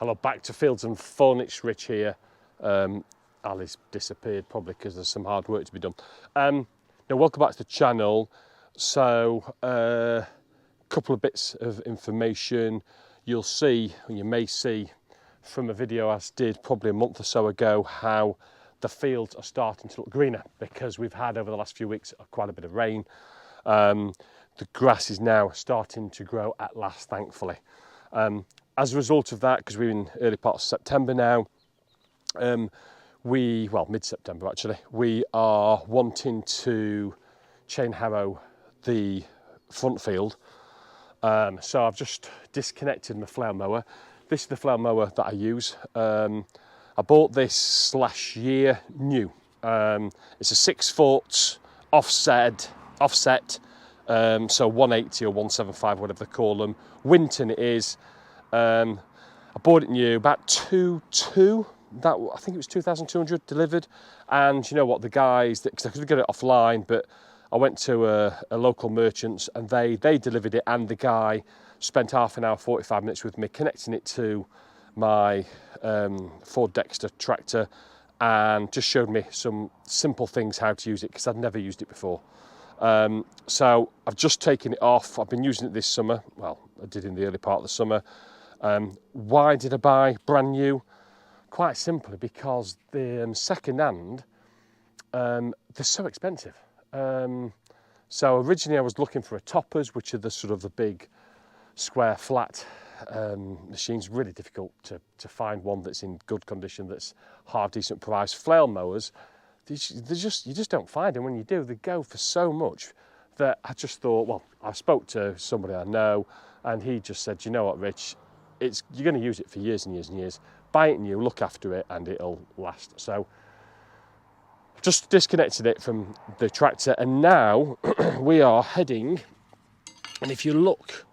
Hello, back to Fields and Fun. It's Rich here. Ali's disappeared, probably because there's some hard work to be done. Now, welcome back to the channel. So, a couple of bits of information. You'll see, or you may see from a video I did probably a month or so ago, how the fields are starting to look greener because we've had over the last few weeks quite a bit of rain. The grass is now starting to grow at last, thankfully. As a result of that, because we're in early part of September now, mid-September actually, we are wanting to chain harrow the front field. So I've just disconnected my flail mower. This is the flail mower that I use. I bought this last year new. It's a 6 foot offset, so 180 or 175, whatever they call them. Winton it is. I bought it new, about 2.2. I think it was 2,200 delivered. And you know what, the guys, because I could get it offline, but I went to a local merchants and they delivered it, and the guy spent half an hour, 45 minutes with me connecting it to my Ford Dexta tractor and just showed me some simple things how to use it, because I'd never used it before. So I've just taken it off. I've been using it this summer. Well, I did in the early part of the summer. Why did I buy brand new? Quite simply because the second hand, they're so expensive. So originally I was looking for a toppers, which are the sort of the big square flat machines. Really difficult to find one that's in good condition, that's half decent price. Flail mowers, you just don't find them. When you do, they go for so much that I just thought, well, I spoke to somebody I know and he just said, you know what, Rich, you're going to use it for years and years and years. Buy it new, look after it, and it'll last. So just disconnected it from the tractor, and now we are heading, and if you look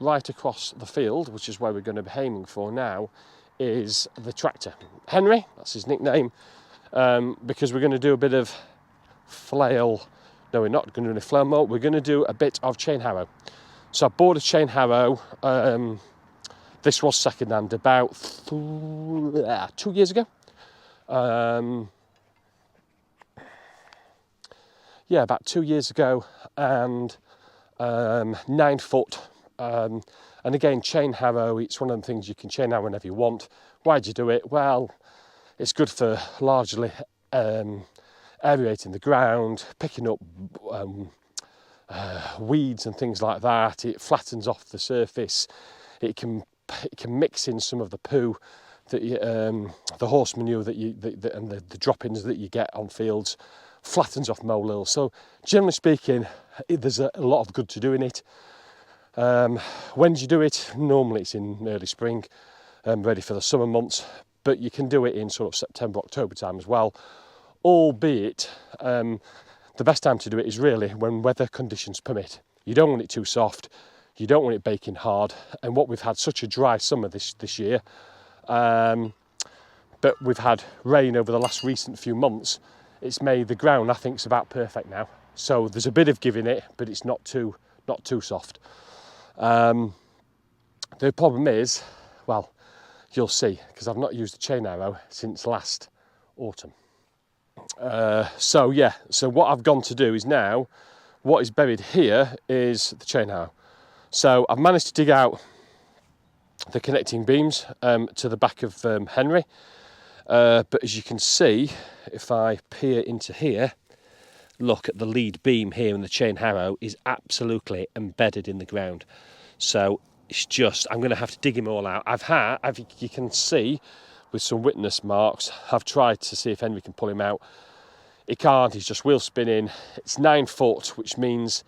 right across the field, which is where we're going to be aiming for now, is the tractor. Henry, that's his nickname, because we're going to do a bit of flail. No, we're not going to do any flail mower. We're going to do a bit of chain harrow. So I bought a chain harrow. This was second hand about 2 years ago. Yeah, about 2 years ago, and 9 foot. And again, chain harrow, it's one of the things you can chain harrow whenever you want. Why do you do it? Well, it's good for largely aerating the ground, picking up weeds and things like that. It flattens off the surface. It can mix in some of the poo, that the horse manure and the droppings that you get on fields, flattens off molehills. So generally speaking, there's a lot of good to do in it. When do you do it? Normally it's in early spring, ready for the summer months, but you can do it in sort of September, October time as well, albeit the best time to do it is really when weather conditions permit. You don't want it too soft, you don't want it baking hard, and what we've had such a dry summer this year, but we've had rain over the last recent few months. It's made the ground, I think, is about perfect now. So there's a bit of give in it, but it's not too soft. The problem is, well, you'll see, because I've not used a chain harrow since last autumn. So what I've gone to do is now, what is buried here is the chain harrow. So I've managed to dig out the connecting beams to the back of Henry. But as you can see, if I peer into here, look at the lead beam here, and the chain harrow is absolutely embedded in the ground. So it's just, I'm going to have to dig him all out. You can see with some witness marks, I've tried to see if Henry can pull him out. He can't, he's just wheel spinning. It's 9 foot, which means,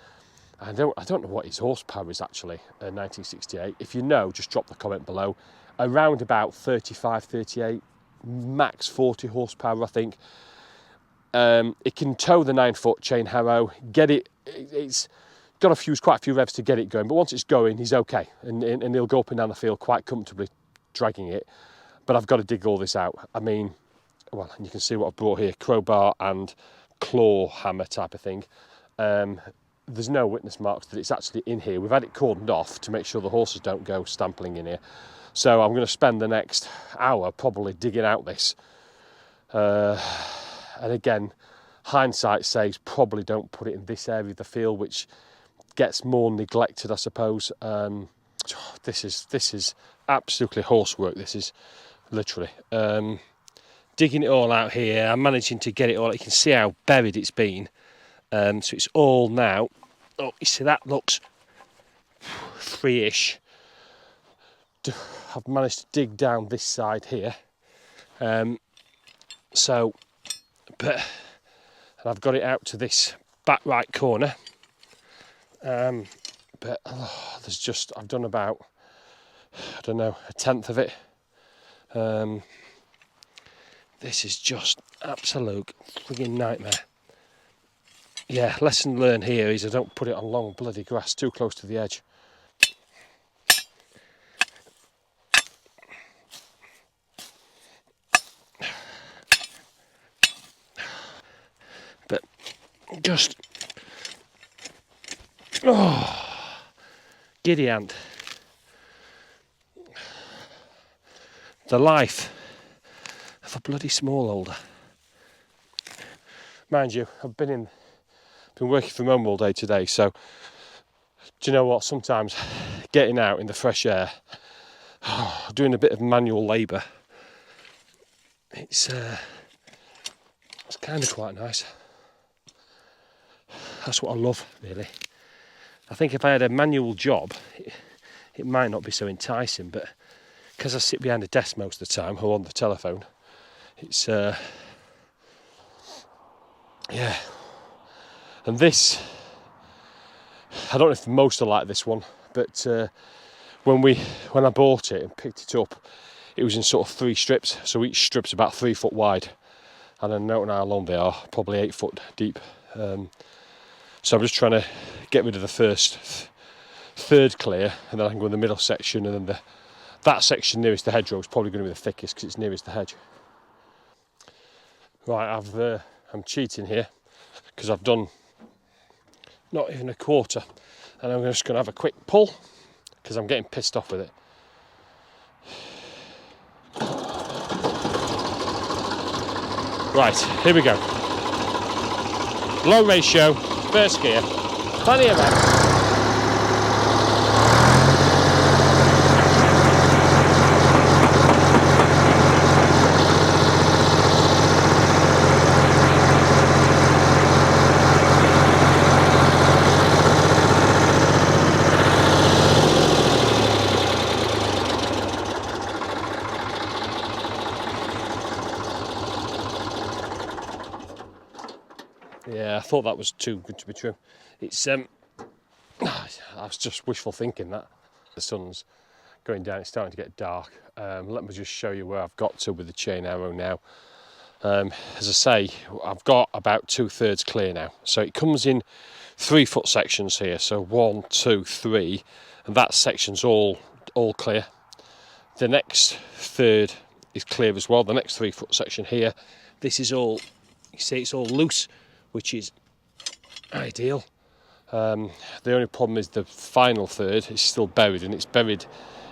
I don't know what his horsepower is actually, 1968. If you know, just drop the comment below. Around about 35, 38, max 40 horsepower, I think. It can tow the 9 foot chain harrow, it's got quite a few revs to get it going, but once it's going, he's okay, and he'll go up and down the field quite comfortably dragging it. But I've got to dig all this out. I mean, well, and you can see what I've brought here, crowbar and claw hammer type of thing. There's no witness marks that it's actually in here. We've had it cordoned off to make sure the horses don't go stampling in here. So I'm going to spend the next hour probably digging out this. And again, hindsight says probably don't put it in this area of the field, which gets more neglected, I suppose. This is absolutely horsework. This is literally digging it all out here. I'm managing to get it all. You can see how buried it's been. So it's all now. Oh, you see that looks free-ish. I've managed to dig down this side here. But I've got it out to this back right corner. But there's just, I've done about, I don't know, a tenth of it. This is just absolute frigging nightmare. Yeah, lesson learned here is I don't put it on long bloody grass too close to the edge. But just, giddy ant. The life of a bloody smallholder. Mind you, I've been working from home all day today, so do you know what? Sometimes getting out in the fresh air, doing a bit of manual labour, it's kind of quite nice. That's what I love, really. I think if I had a manual job, it might not be so enticing, but because I sit behind a desk most of the time or on the telephone, it's yeah. And this, I don't know if most are like this one, but when I bought it and picked it up, it was in sort of 3 strips, so each strip's about 3 foot wide, and I don't know how long they are, probably 8 foot deep. So I'm just trying to get rid of the first third clear, and then I can go in the middle section, and then that section nearest the hedgerow is probably going to be the thickest because it's nearest the hedge. Right, I'm cheating here because I've done not even a quarter, and I'm just going to have a quick pull because I'm getting pissed off with it. Right, here we go. Low ratio, first gear, plenty of amp. Yeah, I thought that was too good to be true. It's I was just wishful thinking that. The sun's going down, it's starting to get dark. Let me just show you where I've got to with the chain arrow now. As I say, I've got about 2/3 clear now. So it comes in 3 foot sections here. So 1, 2, 3, and that section's all clear. The next third is clear as well. The next 3 foot section here, this is all, you see, it's all loose, which is ideal. The only problem is the final third is still buried, and it's buried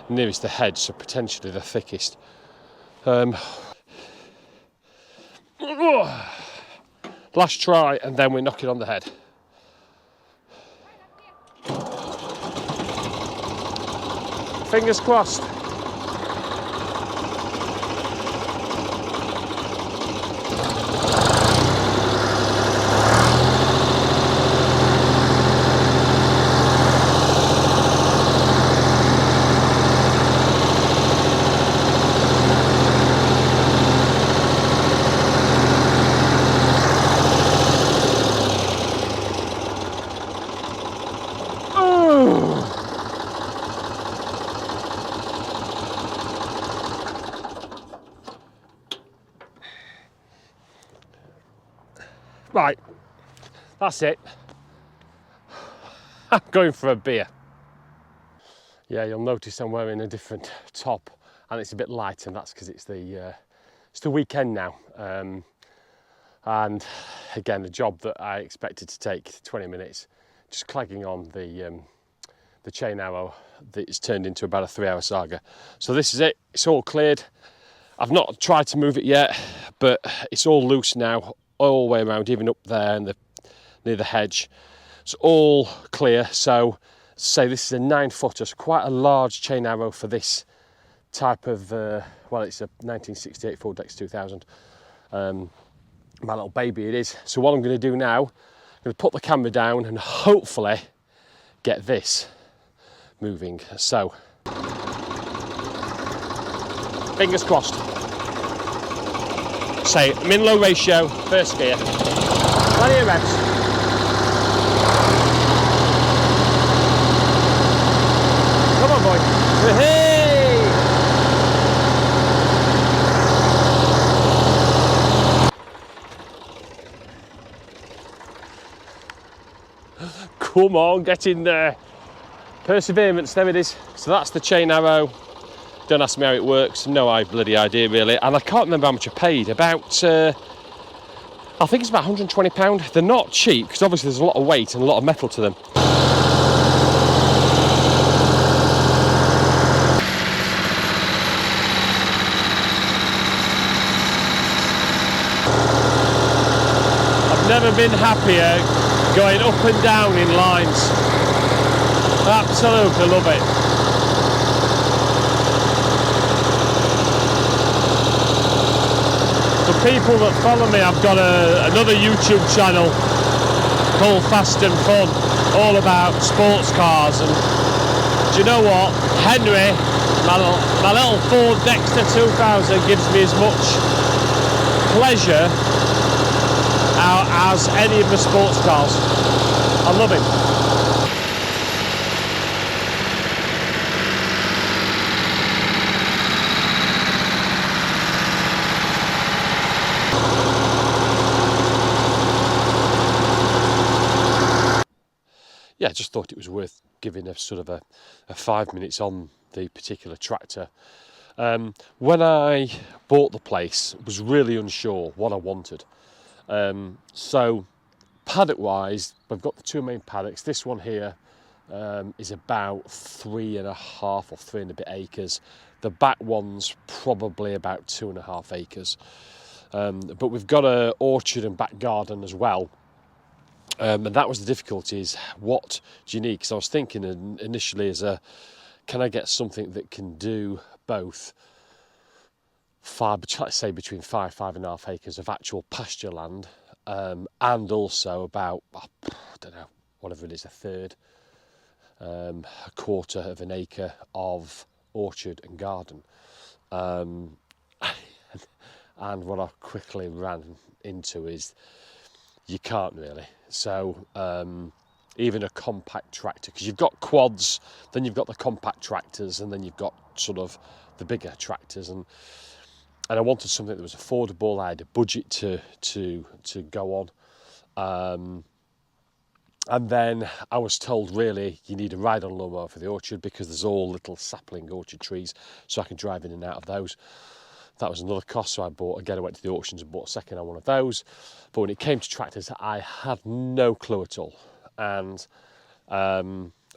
nearest the hedge, so potentially the thickest. Last try, and then we knock it on the head. Fingers crossed. Right, that's it. I'm going for a beer. Yeah, you'll notice I'm wearing a different top, and it's a bit light, and that's because it's the weekend now. And again, a job that I expected to take 20 minutes, just clagging on the the chain arrow that is turned into about a 3-hour saga. So this is it, it's all cleared. I've not tried to move it yet, but it's all loose now, all the way around, even up there and near the hedge. It's all clear. So say this is a 9-footer, so quite a large chain arrow for this type of, well, it's a 1968 Ford Dexta 2000. My little baby it is. So what I'm going to do now, I'm going to put the camera down and hopefully get this moving. So fingers crossed. Say I'm in low ratio, first gear, plenty of revs. Come on, boy. Hey! Come on, get in there. Perseverance, there it is. So that's the chain arrow. Don't ask me how it works, no bloody idea really. And I can't remember how much I paid, about, I think it's about £120. They're not cheap, because obviously there's a lot of weight and a lot of metal to them. I've never been happier going up and down in lines. Absolutely love it. For people that follow me, I've got another YouTube channel called Fast and Fun, all about sports cars. And do you know what? Henry, my little Ford Dexta 2000 gives me as much pleasure as any of the sports cars. I love it. Yeah, I just thought it was worth giving a sort of a 5 minutes on the particular tractor. When I bought the place, I was really unsure what I wanted. So paddock wise, we've got the two main paddocks. This one here is about 3.5 or 3 and a bit acres. The back one's probably about 2.5 acres. But we've got an orchard and back garden as well. And that was the difficulty, is what do you need? Because I was thinking initially can I get something that can do both, let's say between 5.5 acres of actual pasture land, and also about, I don't know, whatever it is, a third, a quarter of an acre of orchard and garden. And what I quickly ran into is you can't really. So even a compact tractor, because you've got quads, then you've got the compact tractors, and then you've got sort of the bigger tractors, and I wanted something that was affordable. I had a budget to go on, and then I was told really you need a ride-on lawnmower for the orchard, because there's all little sapling orchard trees, so I can drive in and out of those. That was another cost, so I went to the auctions and bought a second-hand one of those. But when it came to tractors, I had no clue at all. And I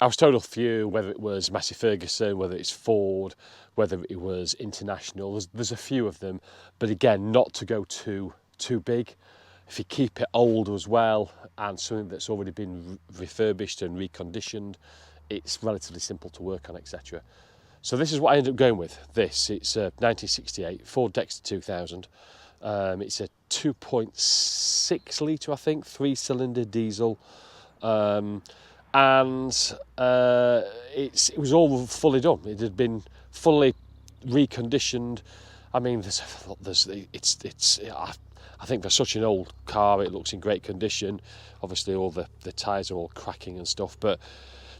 was told a few, whether it was Massey Ferguson, whether it's Ford, whether it was International. There's a few of them, but again, not to go too big. If you keep it old as well, and something that's already been refurbished and reconditioned, it's relatively simple to work on, etc. So this is what I ended up going with. It's a 1968 Ford Dexta 2000. It's a 2.6 litre, I think, 3-cylinder diesel. It was all fully done. It had been fully reconditioned. I mean, I think for such an old car, it looks in great condition. Obviously, all the tyres are all cracking and stuff, but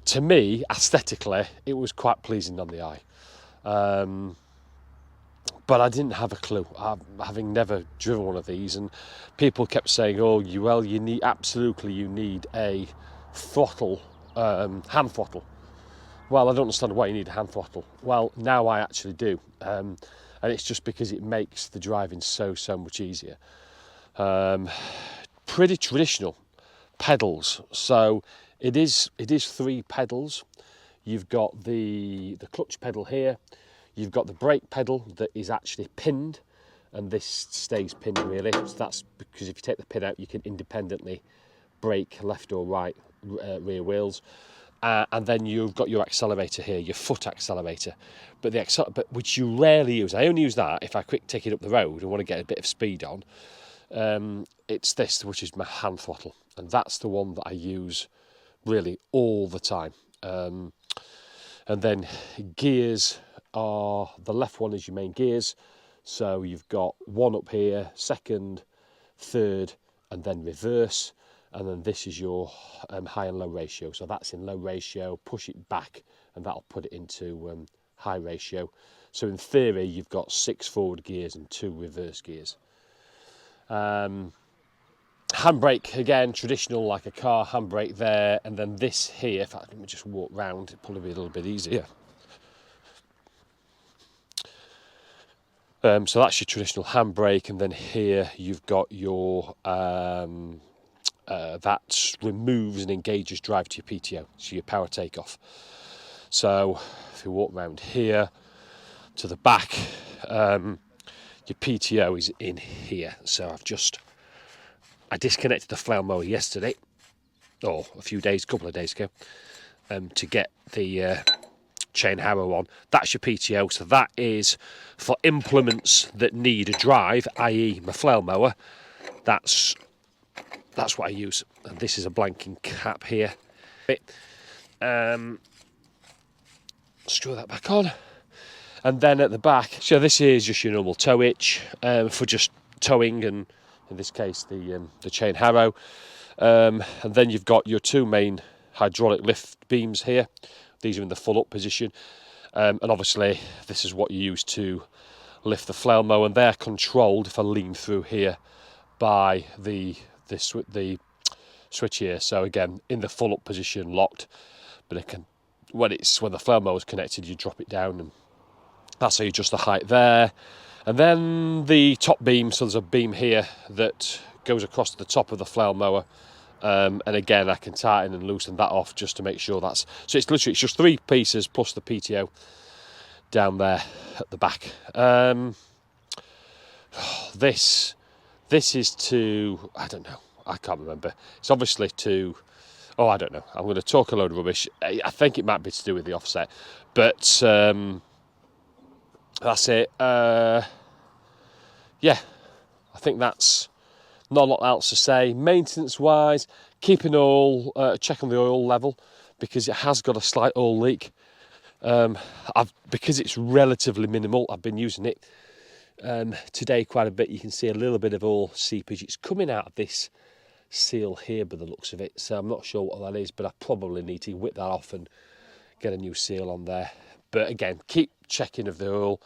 to me, aesthetically, it was quite pleasing on the eye. But I didn't have a clue, having never driven one of these, and people kept saying, "Oh, you need a throttle, hand throttle." Well, I don't understand why you need a hand throttle. Well, now I actually do, and it's just because it makes the driving so much easier. Pretty traditional pedals, so it is 3 pedals. you've got the clutch pedal here, you've got the brake pedal that is actually pinned, and this stays pinned really. So that's because if you take the pin out, you can independently brake left or right rear wheels. And then you've got your accelerator here, your foot accelerator, but which you rarely use. I only use that if I quick take it up the road and want to get a bit of speed on. It's this, which is my hand throttle, and that's the one that I use really all the time. And then gears are, the left one is your main gears, so you've got one up here, second, third, and then reverse. And then this is your high and low ratio. So that's in low ratio, push it back, and that'll put it into high ratio. So in theory, you've got 6 forward gears and 2 reverse gears. Handbrake, again, traditional like a car, handbrake there. And then this here, in fact, let me just walk round, it'll probably be a little bit easier. So that's your traditional handbrake. And then here you've got your... that removes and engages drive to your PTO, so your power takeoff. So if you walk around here to the back, your PTO is in here. So I disconnected the flail mower yesterday, or a couple of days ago, to get the chain Harrow on. That's your PTO, so that is for implements that need a drive, i.e. my flail mower. That's what I use, and this is a blanking cap here. Screw that back on, and then at the back, so this is just your normal tow hitch for just towing, and in this case the chain Harrow, and then you've got your 2 main hydraulic lift beams here. These are in the full up position, and obviously this is what you use to lift the flail mower, and they're controlled, if I lean through here, by the switch here. So again, in the full up position, locked, but it can, when the flail mower is connected, you drop it down, and that's how you adjust the height there. And then the top beam, so there's a beam here that goes across to the top of the flail mower, and again I can tighten and loosen that off just to make sure that's, so it's just 3 pieces plus the PTO down there at the back. This is to, I don't know, I can't remember. It's obviously to, I don't know. I'm going to talk a load of rubbish. I think it might be to do with the offset, but that's it. Yeah, I think that's not a lot else to say. Maintenance-wise, keep an oil, check on the oil level, because it has got a slight oil leak. Because it's relatively minimal, I've been using it today quite a bit. You can see a little bit of oil seepage. It's coming out of this seal here by the looks of it, so I'm not sure what that is, but I probably need to whip that off and get a new seal on there. But again, keep checking of the oil.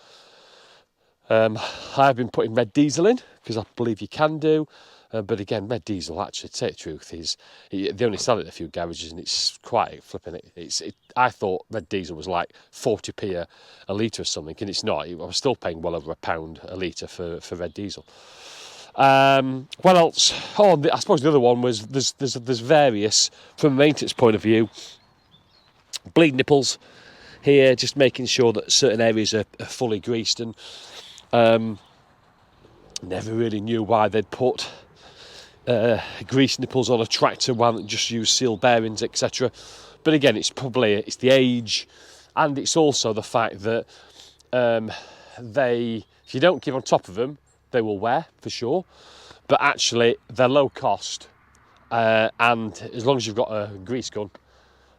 I've been putting red diesel in because I believe you can do, but again, red diesel, actually, to tell you the truth, is they only sell it at a few garages, and it's quite flipping it. I thought red diesel was like 40p a litre or something, and it's not. I was still paying well over £1 a litre for red diesel. What else? I suppose the other one was there's various, from a maintenance point of view, bleed nipples here, just making sure that certain areas are fully greased, and never really knew why they'd put grease nipples on a tractor rather than just use seal bearings, etc. But again, it's the age, and it's also the fact that if you don't keep on top of them, they will wear for sure. But actually, they're low cost, and as long as you've got a grease gun,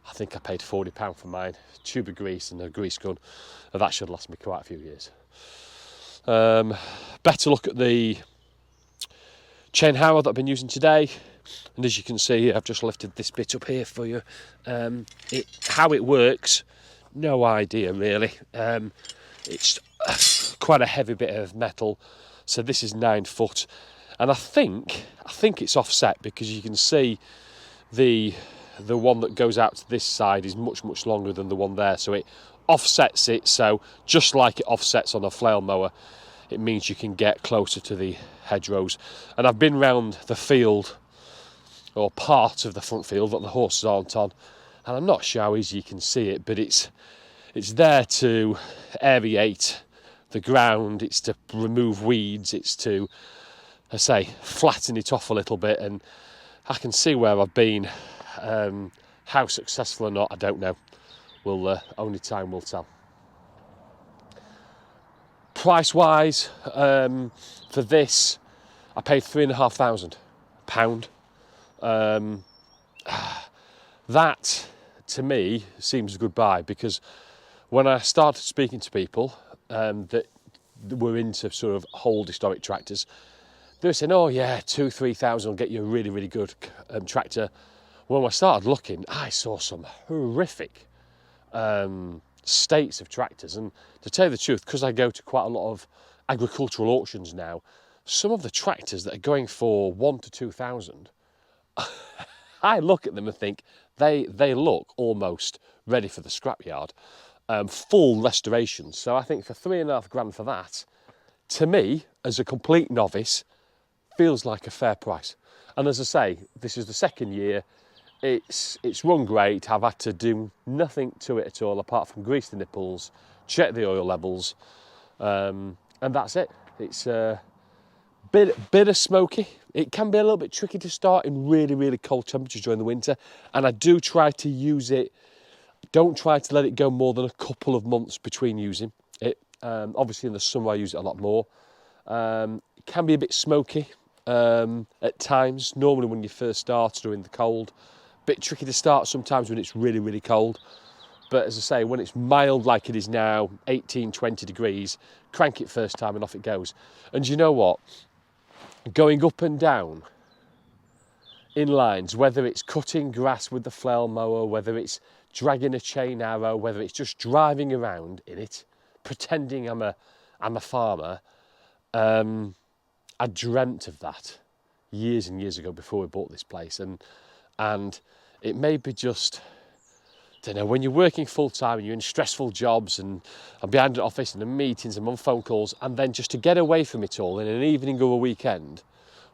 I think I paid £40 for mine, tube of grease and a grease gun, and that should last me quite a few years. Better look at the chain Harrow that I've been using today, and as you can see, I've just lifted this bit up here for you. How it works, no idea really. It's quite a heavy bit of metal, so this is 9 foot, and I think it's offset, because you can see the one that goes out to this side is much longer than the one there, so it offsets it. So just like it offsets on a flail mower, it means you can get closer to the hedgerows. And I've been round the field, or part of the front field that the horses aren't on, and I'm not sure how easy you can see it, but it's there to aerate the ground, it's to remove weeds, it's to, I say, flatten it off a little bit, and I can see where I've been. How successful or not, I don't know. Only time will tell. Price-wise, for this, I paid £3,500. That, to me, seems a good buy, because when I started speaking to people that were into sort of old historic tractors, they were saying, oh yeah, 2,000-3,000 will get you a really, really good tractor. When I started looking, I saw some horrific states of tractors. And to tell you the truth, because I go to quite a lot of agricultural auctions now, some of the tractors that are going for 1,000 to 2,000, I look at them and think they look almost ready for the scrapyard. Full restoration. So I think for £3,500 for that, to me, as a complete novice, feels like a fair price. And as I say, this is the second year. It's run great. I've had to do nothing to it at all apart from grease the nipples, check the oil levels, and that's it. It's a bit of smoky. It can be a little bit tricky to start in really, really cold temperatures during the winter, and I do try to use it. Don't try to let it go more than a couple of months between using it. Obviously in the summer I use it a lot more. It can be a bit smoky at times, normally when you first start or in the cold. Bit tricky to start sometimes when it's really, really cold. But as I say, when it's mild like it is now, 18, 20 degrees, crank it first time and off it goes. And you know what? Going up and down in lines, whether it's cutting grass with the flail mower, whether it's dragging a chain harrow, whether it's just driving around in it, pretending I'm a farmer, I dreamt of that years and years ago before we bought this place, and it may be just, I don't know, when you're working full time and you're in stressful jobs and I'm behind an office and in meetings and on phone calls, and then just to get away from it all in an evening or a weekend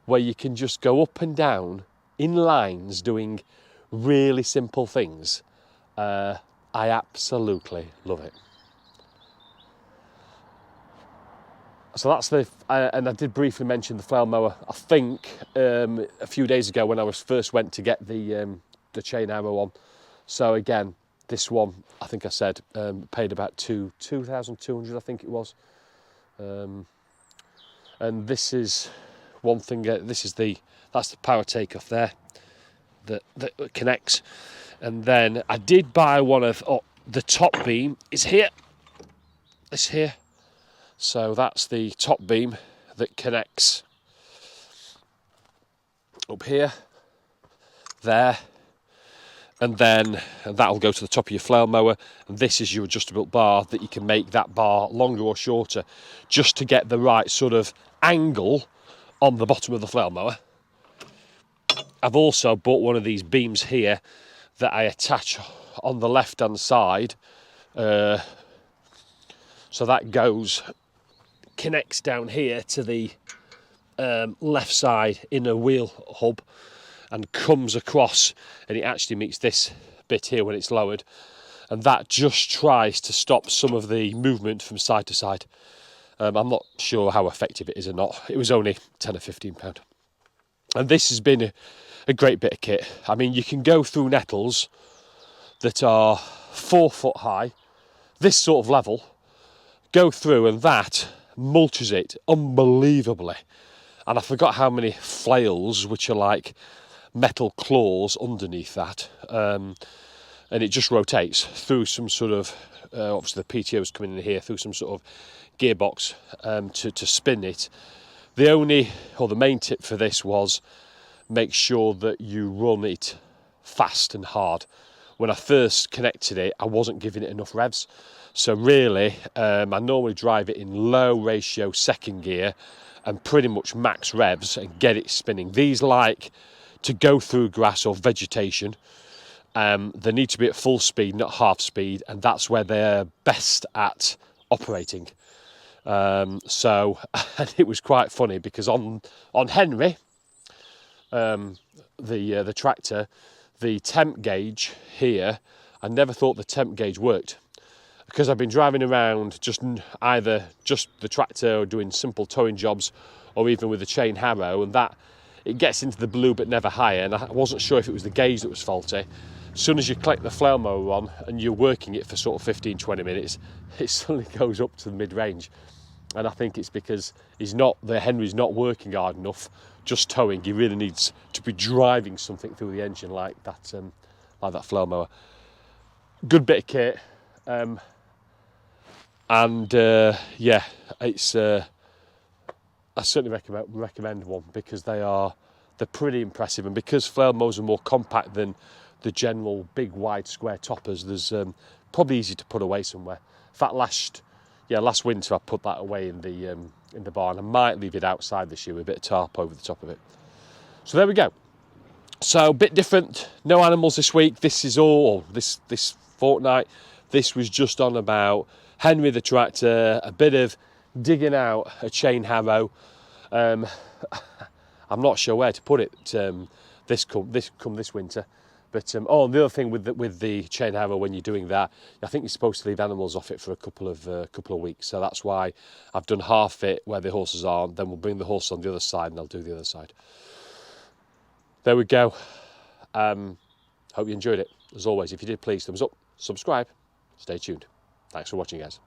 where you can just go up and down in lines doing really simple things, I absolutely love it. So that's and I did briefly mention the flail mower, I think, a few days ago when I first went to get the chain harrow on. So again, this one, I think I said, paid about 2,200, I think it was. And this is one thing, that's the power takeoff there that connects. And then I did buy one of, the top beam is here, this here. So that's the top beam that connects up here, there, and then that'll go to the top of your flail mower. And this is your adjustable bar that you can make that bar longer or shorter just to get the right sort of angle on the bottom of the flail mower. I've also bought one of these beams here that I attach on the left hand side, so that connects down here to the left side inner wheel hub and comes across, and it actually meets this bit here when it's lowered, and that just tries to stop some of the movement from side to side. I'm not sure how effective it is or not. It was only £10 or £15. And this has been a great bit of kit. I mean, you can go through nettles that are 4 foot high, this sort of level, go through, and that mulches it unbelievably. And I forgot how many flails, which are like metal claws underneath that, and it just rotates through some sort of, obviously the PTO's coming in here, through some sort of gearbox to spin it. The main tip for this was make sure that you run it fast and hard. When I first connected it, I wasn't giving it enough revs. So really, I normally drive it in low ratio second gear and pretty much max revs and get it spinning. These like to go through grass or vegetation. They need to be at full speed, not half speed, and that's where they're best at operating. So and it was quite funny because on Henry, the tractor, the temp gauge here, I never thought the temp gauge worked, because I've been driving around either just the tractor or doing simple towing jobs, or even with the chain harrow, and that it gets into the blue but never higher, and I wasn't sure if it was the gauge that was faulty. As soon as you click the flail mower on and you're working it for sort of 15-20 minutes, it suddenly goes up to the mid-range. And I think it's because the Henry's not working hard enough just towing. He really needs to be driving something through the engine like that flail mower. Good bit of kit, yeah, it's I certainly recommend one, because they're pretty impressive, and because flail mowers are more compact than the general big wide square toppers, there's probably easy to put away somewhere. In fact, last winter I put that away in the barn. I might leave it outside this year with a bit of tarp over the top of it. So there we go. So a bit different, no animals this week. This is all this fortnight. This was just on about Henry the tractor, a bit of digging out a chain harrow. I'm not sure where to put it this winter. But the other thing with the chain harrow, when you're doing that, I think you're supposed to leave animals off it for a couple of weeks. So that's why I've done half it where the horses are. Then we'll bring the horse on the other side, and I'll do the other side. There we go. Hope you enjoyed it. As always, if you did, please thumbs up, subscribe, stay tuned. Thanks for watching, guys.